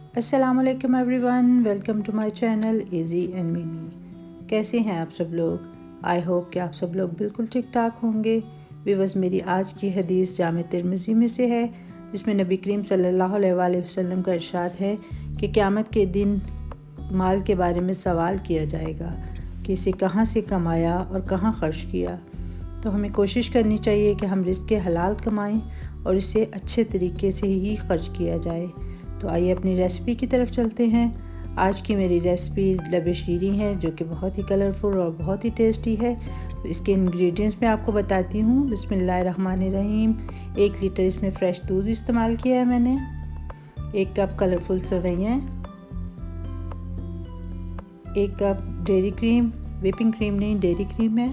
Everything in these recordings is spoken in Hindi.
अस्सलामुअलैकुम everyone, welcome to my channel easy and मीमी। कैसे हैं आप सब लोग? आई होप कि आप सब लोग बिल्कुल ठीक ठाक होंगे। व्यूअर्स, मेरी आज की हदीस जामे तिर्मिज़ी में से है, जिसमें नबी करीम सल्लल्लाहु अलैहि वसल्लम का इरशाद है कि क़यामत के दिन माल के बारे में सवाल किया जाएगा कि इसे कहाँ से कमाया और कहाँ ख़र्च किया। तो हमें कोशिश करनी चाहिए कि हम रिज़्क़ के हलाल कमाएं और इसे अच्छे तरीके से ही ख़र्च किया जाए। तो आइए अपनी रेसिपी की तरफ चलते हैं। आज की मेरी रेसिपी लबे शीरी है, जो कि बहुत ही कलरफुल और बहुत ही टेस्टी है। तो इसके इंग्रेडिएंट्स मैं आपको बताती हूँ। बिस्मिल्लाहिर्रहमानिर्रहीम। 1 लीटर इसमें फ़्रेश दूध इस्तेमाल किया है मैंने। 1 कप कलरफुल सेवइयाँ, 1 cup dairy cream, whipping cream नहीं, डेयरी क्रीम है।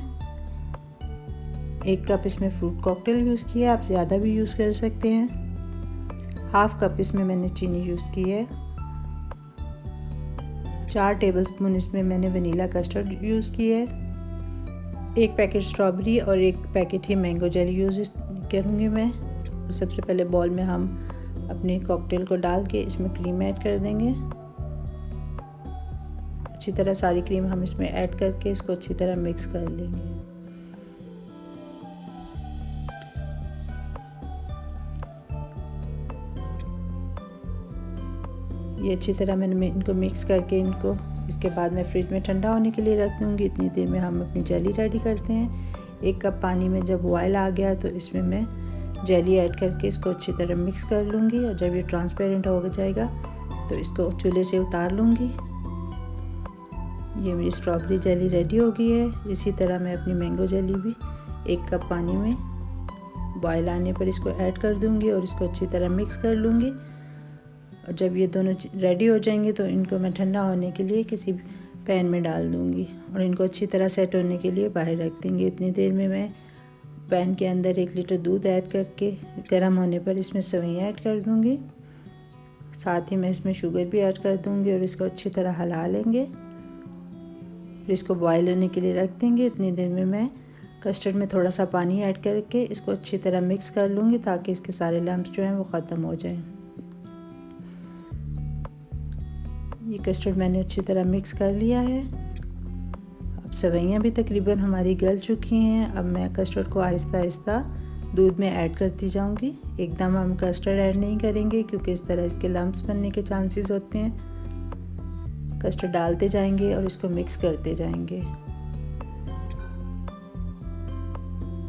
1 कप इसमें फ्रूट कॉकटेल यूज़ किया है, आप ज़्यादा भी यूज़ कर सकते हैं। हाफ़ कप इसमें मैंने चीनी यूज़ की है। 4 टेबलस्पून इसमें मैंने वनीला कस्टर्ड यूज़ की है। 1 पैकेट स्ट्रॉबेरी और 1 पैकेट ही मैंगो जेली यूज़ करूँगी मैं। सबसे पहले बॉल में हम अपने कॉकटेल को डाल के इसमें क्रीम ऐड कर देंगे। अच्छी तरह सारी क्रीम हम इसमें ऐड करके इसको अच्छी तरह मिक्स कर लेंगे। ये अच्छी तरह मैंने इनको मिक्स करके इसके बाद मैं फ्रिज में ठंडा होने के लिए रख दूँगी। इतनी देर में हम अपनी जेली रेडी करते हैं। 1 कप पानी में जब बॉयल आ गया तो इसमें मैं जेली ऐड करके इसको अच्छी तरह मिक्स कर लूँगी, और जब ये ट्रांसपेरेंट हो जाएगा तो इसको चूल्हे से उतार लूँगी। ये मेरी स्ट्रॉबेरी जेली रेडी हो गई है। इसी तरह मैं अपनी मैंगो जेली भी 1 कप पानी में बॉयल आने पर इसको ऐड कर दूँगी और इसको अच्छी तरह मिक्स कर लूँगी। और जब ये दोनों रेडी हो जाएंगे तो इनको मैं ठंडा होने के लिए किसी पैन में डाल दूँगी और इनको अच्छी तरह सेट होने के लिए बाहर रख देंगे। इतनी देर में मैं पैन के अंदर 1 लीटर दूध ऐड करके गर्म होने पर इसमें सेवइयाँ ऐड कर दूँगी। साथ ही मैं इसमें शुगर भी ऐड कर दूँगी और इसको अच्छी तरह हिला लेंगे। फिर इसको बॉयल होने के लिए रख देंगे। इतनी देर में मैं कस्टर्ड में थोड़ा सा पानी ऐड करके इसको अच्छी तरह मिक्स कर लूँगी, ताकि इसके सारे लम्स जो हैं वो ख़त्म हो जाएं। ये कस्टर्ड मैंने अच्छी तरह मिक्स कर लिया है। अब सेवइयाँ भी तकरीबन हमारी गल चुकी हैं। अब मैं कस्टर्ड को आहिस्ता आहिस्ता दूध में ऐड करती जाऊंगी। एकदम हम कस्टर्ड ऐड नहीं करेंगे, क्योंकि इस तरह इसके लम्स बनने के चांसेस होते हैं। कस्टर्ड डालते जाएंगे और इसको मिक्स करते जाएंगे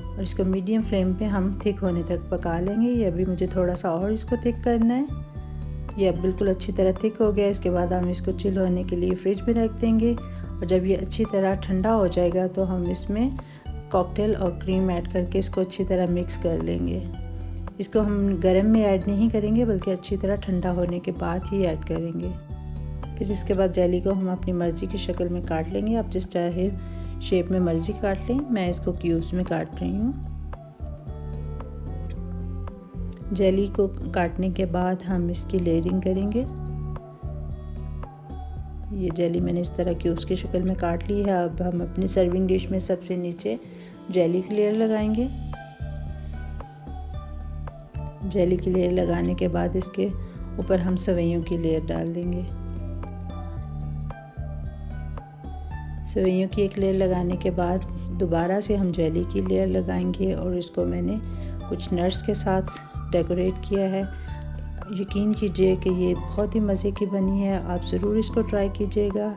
और इसको मीडियम फ्लेम पे हम थिक होने तक पका लेंगे। ये अभी मुझे थोड़ा सा और इसको थिक करना है। ये अब बिल्कुल अच्छी तरह थिक हो गया। इसके बाद हम इसको चिल होने के लिए फ्रिज में रख देंगे, और जब ये अच्छी तरह ठंडा हो जाएगा तो हम इसमें कॉकटेल और क्रीम ऐड करके इसको अच्छी तरह मिक्स कर लेंगे। इसको हम गर्म में ऐड नहीं करेंगे, बल्कि अच्छी तरह ठंडा होने के बाद ही ऐड करेंगे। फिर इसके बाद जेली को हम अपनी मर्ज़ी की शक्ल में काट लेंगे। आप जिस चाहे शेप में मर्ज़ी काट लें। मैं इसको क्यूब्स में काट रही हूँ। जेली को काटने के बाद हम इसकी लेयरिंग करेंगे। ये जेली मैंने इस तरह क्यूब्स की शक्ल में काट ली है। अब हम अपनी सर्विंग डिश में सबसे नीचे जेली की लेयर लगाएंगे। जेली की लेयर लगाने के बाद इसके ऊपर हम सेवइयों की लेयर डाल देंगे। सेवइयों की एक लेयर लगाने के बाद दोबारा से हम जेली की लेयर लगाएंगे, और इसको मैंने कुछ नट्स के साथ डेकोरेट किया है। यकीन कीजिए कि ये बहुत ही मज़े की बनी है। आप ज़रूर इसको ट्राई कीजिएगा।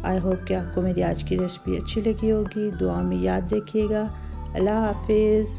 आई होप कि आपको मेरी आज की रेसिपी अच्छी लगी होगी। दुआ में याद रखिएगा। अल्लाह हाफिज़।